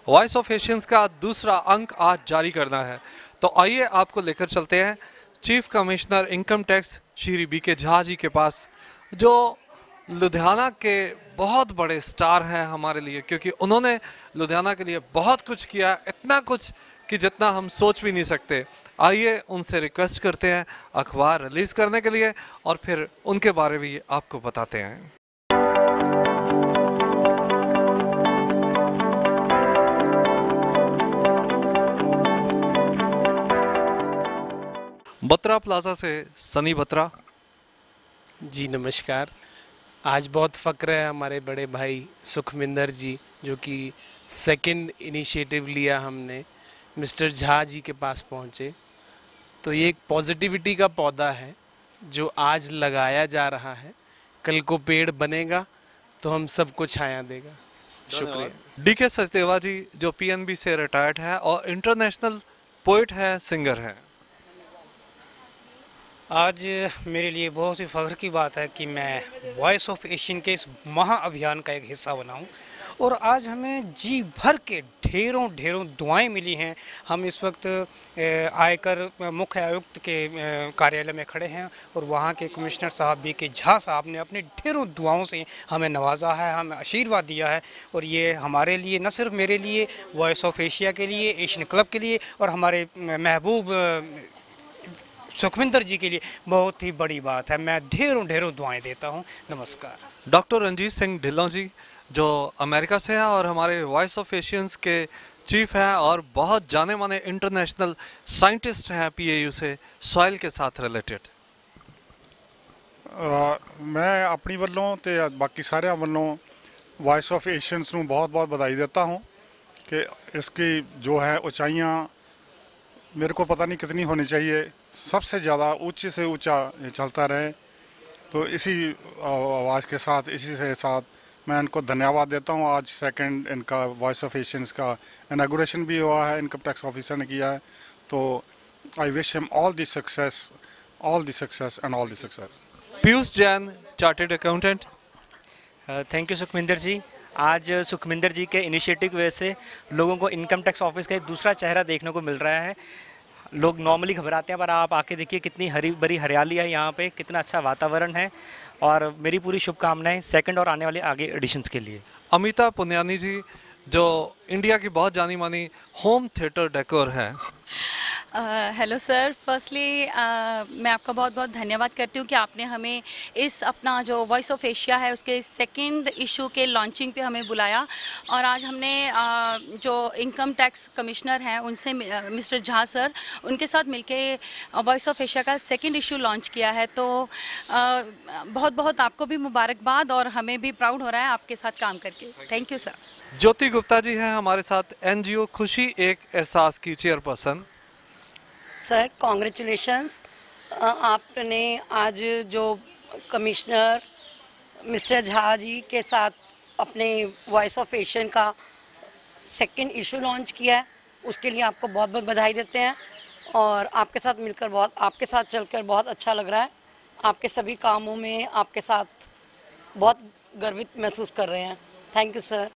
Voice of Asians का दूसरा अंक आज जारी करना है, तो आइए आपको लेकर चलते हैं chief commissioner income tax Shri BK Jha ji के पास, जो लुधियाना के बहुत बड़े स्टार हैं हमारे लिए, क्योंकि उन्होंने लुधियाना के लिए बहुत कुछ किया, इतना कुछ कि जितना हम सोच भी नहीं सकते। आइए उनसे रिक्वेस्ट करते हैं अखबार रिलीज़ करने के लिए और फिर उनके बारे में आपको बताते हैं। बत्रा प्लाजा से सनी बत्रा जी नमस्कार। आज बहुत फ़ख्र है हमारे बड़े भाई सुखविंदर जी, जो कि सेकंड इनिशिएटिव लिया हमने, मिस्टर झा जी के पास पहुँचे। तो ये एक पॉजिटिविटी का पौधा है जो आज लगाया जा रहा है, कल को पेड़ बनेगा तो हम सबको छाया देगा। शुक्रिया। डीके सचदेवा जी, जो पीएनबी से रिटायर्ड है और इंटरनेशनल पोइट है, सिंगर है। आज मेरे लिए बहुत ही फ़ख्र की बात है कि मैं वॉइस ऑफ एशियन के इस महाअभियान का एक हिस्सा बना हूँ और आज हमें जी भर के ढेरों दुआएं मिली हैं। हम इस वक्त आयकर मुख्य आयुक्त के कार्यालय में खड़े हैं और वहाँ के कमिश्नर साहब बीके झा साहब ने अपने ढेरों दुआओं से हमें नवाजा है, हमें आशीर्वाद दिया है। और ये हमारे लिए, न सिर्फ मेरे लिए, वॉइस ऑफ एशिया के लिए, एशियन क्लब के लिए और हमारे महबूब सुखविंदर जी के लिए बहुत ही बड़ी बात है। मैं ढेरों दुआएं देता हूं। नमस्कार। डॉक्टर रंजीत सिंह ढिल्लों जी, जो अमेरिका से हैं और हमारे वॉइस ऑफ एशियंस के चीफ हैं और बहुत जाने माने इंटरनेशनल साइंटिस्ट हैं पीएयू से, सॉइल के साथ रिलेटेड। मैं अपनी ਵੱਲੋਂ ਤੇ ਬਾਕੀ ਸਾਰਿਆਂ ਵੱਲੋਂ वॉइस ऑफ एशियंस ਨੂੰ बहुत बधाई देता हूं कि इसकी जो है ऊंचाइयां मेरे को पता नहीं कितनी होनी चाहिए, सबसे ज़्यादा ऊंचे से ऊंचा चलता रहे। तो इसी आवाज़ के साथ, इसी से साथ मैं इनको धन्यवाद देता हूं। आज सेकंड इनका वॉइस ऑफ एशियंस का इनॉग्रेशन भी हुआ है, इनकम टैक्स ऑफिसर ने किया है। तो I wish him all the success and all the success. Piyush Jain, chartered accountant. Thank you Sukhwinder ji. आज सुखविंदर जी के इनिशिएटिव की वजह से लोगों को इनकम टैक्स ऑफिस का एक दूसरा चेहरा देखने को मिल रहा है। लोग नॉर्मली घबराते हैं, पर आप आके देखिए कितनी हरी भरी हरियाली है यहाँ पे, कितना अच्छा वातावरण है। और मेरी पूरी शुभकामनाएं सेकंड और आने वाले आगे एडिशंस के लिए। अमिता पुनियानी जी, जो इंडिया की बहुत जानी मानी होम थिएटर डेकोर है। हेलो सर, फर्स्टली मैं आपका बहुत धन्यवाद करती हूँ कि आपने हमें इस अपना जो वॉइस ऑफ एशिया है उसके सेकंड इशू के लॉन्चिंग पे हमें बुलाया। और आज हमने जो इनकम टैक्स कमिश्नर हैं उनसे, मिस्टर झा सर, उनके साथ मिलके वॉइस ऑफ एशिया का सेकंड इशू लॉन्च किया है। तो बहुत आपको भी मुबारकबाद और हमें भी प्राउड हो रहा है आपके साथ काम करके। Thank you sir. Jyoti Gupta ji हैं हमारे साथ, एनजीओ खुशी एक एहसास की चेयरपर्सन। सर कॉन्ग्रेचुलेशंस, आपने आज जो कमिश्नर मिस्टर झा जी के साथ अपने वॉइस ऑफ एशियन का सेकंड इशू लॉन्च किया है, उसके लिए आपको बहुत बधाई देते हैं। और आपके साथ मिलकर आपके साथ चलकर बहुत अच्छा लग रहा है। आपके सभी कामों में आपके साथ बहुत गर्वित महसूस कर रहे हैं। Thank you sir.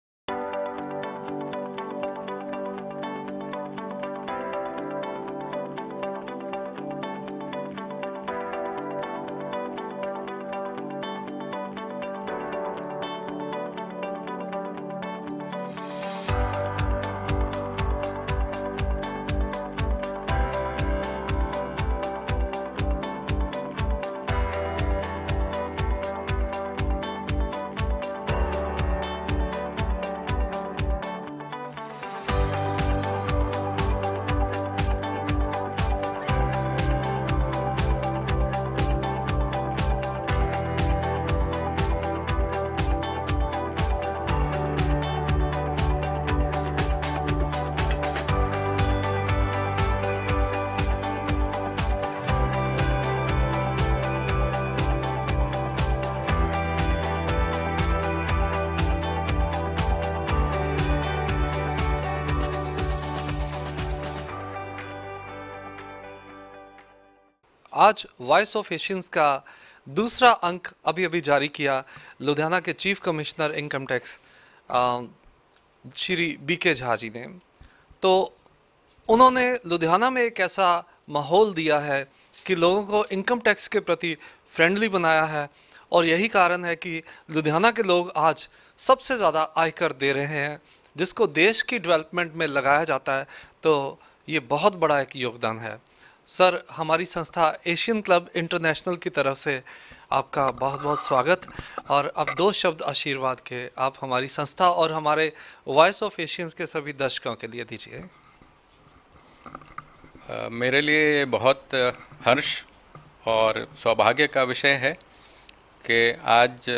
आज वॉइस ऑफ एशियंस का दूसरा अंक अभी जारी किया लुधियाना के chief commissioner income tax Shri BK Jha ji ने। तो उन्होंने लुधियाना में एक ऐसा माहौल दिया है कि लोगों को इनकम टैक्स के प्रति फ्रेंडली बनाया है, और यही कारण है कि लुधियाना के लोग आज सबसे ज़्यादा आयकर दे रहे हैं, जिसको देश की डेवलपमेंट में लगाया जाता है। तो ये बहुत बड़ा एक योगदान है। सर, हमारी संस्था एशियन क्लब इंटरनेशनल की तरफ से आपका बहुत बहुत स्वागत, और अब 2 शब्द आशीर्वाद के आप हमारी संस्था और हमारे वॉइस ऑफ एशियंस के सभी दर्शकों के लिए दीजिए। मेरे लिए बहुत हर्ष और सौभाग्य का विषय है कि आज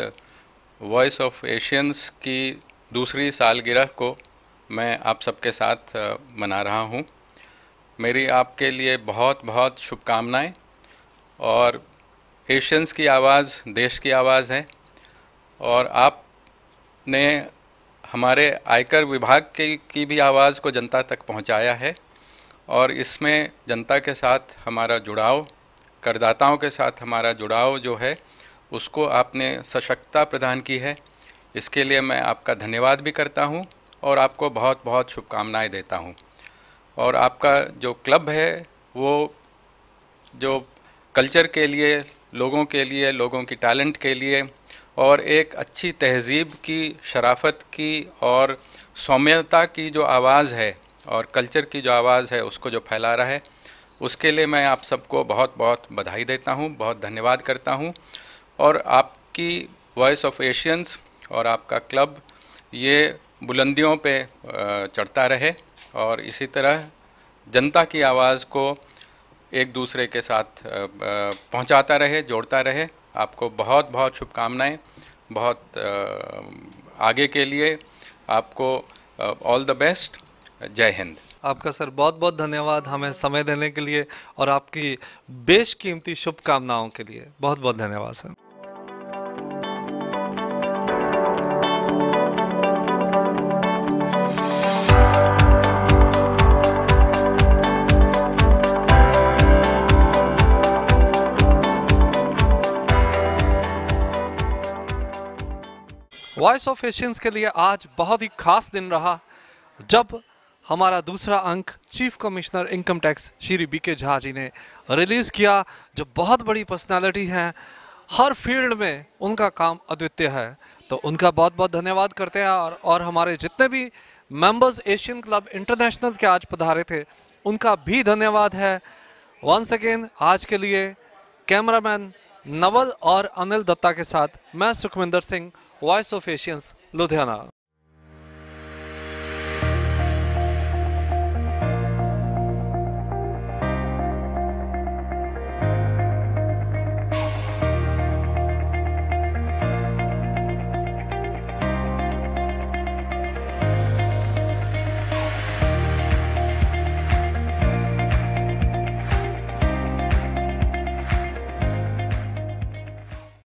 वॉइस ऑफ एशियंस की दूसरी सालगिरह को मैं आप सबके साथ मना रहा हूँ। मेरी आपके लिए बहुत बहुत शुभकामनाएं। और एशियंस की आवाज़ देश की आवाज़ है, और आपने हमारे आयकर विभाग की भी आवाज़ को जनता तक पहुंचाया है, और इसमें जनता के साथ हमारा जुड़ाव, करदाताओं के साथ हमारा जुड़ाव जो है उसको आपने सशक्तता प्रदान की है। इसके लिए मैं आपका धन्यवाद भी करता हूं और आपको बहुत बहुत शुभकामनाएं देता हूं। और आपका जो क्लब है वो जो कल्चर के लिए, लोगों की टैलेंट के लिए और एक अच्छी तहज़ीब की, शराफत की और सौम्यता की जो आवाज़ है और कल्चर की जो आवाज़ है उसको जो फैला रहा है, उसके लिए मैं आप सबको बहुत बहुत बधाई देता हूं, बहुत धन्यवाद करता हूं। और आपकी वॉइस ऑफ एशियंस और आपका क्लब ये बुलंदियों पे चढ़ता रहे और इसी तरह जनता की आवाज़ को एक दूसरे के साथ पहुंचाता रहे, जोड़ता रहे। आपको बहुत बहुत शुभकामनाएं, बहुत आगे के लिए आपको ऑल द बेस्ट। जय हिंद। आपका सर बहुत बहुत धन्यवाद हमें समय देने के लिए और आपकी बेशकीमती शुभकामनाओं के लिए। बहुत बहुत धन्यवाद सर। वॉइस ऑफ एशियंस के लिए आज बहुत ही खास दिन रहा जब हमारा दूसरा अंक chief commissioner income tax Shri BK Jha ji ने रिलीज़ किया, जो बहुत बड़ी पर्सनालिटी हैं, हर फील्ड में उनका काम अद्वितीय है। तो उनका बहुत बहुत धन्यवाद करते हैं और हमारे जितने भी मेंबर्स एशियन क्लब इंटरनेशनल के आज पधारे थे उनका भी धन्यवाद है। वंस अगेन आज के लिए कैमरामैन नवल और अनिल दत्ता के साथ मैं Sukhwinder Singh, voice of Asians, Ludhiana.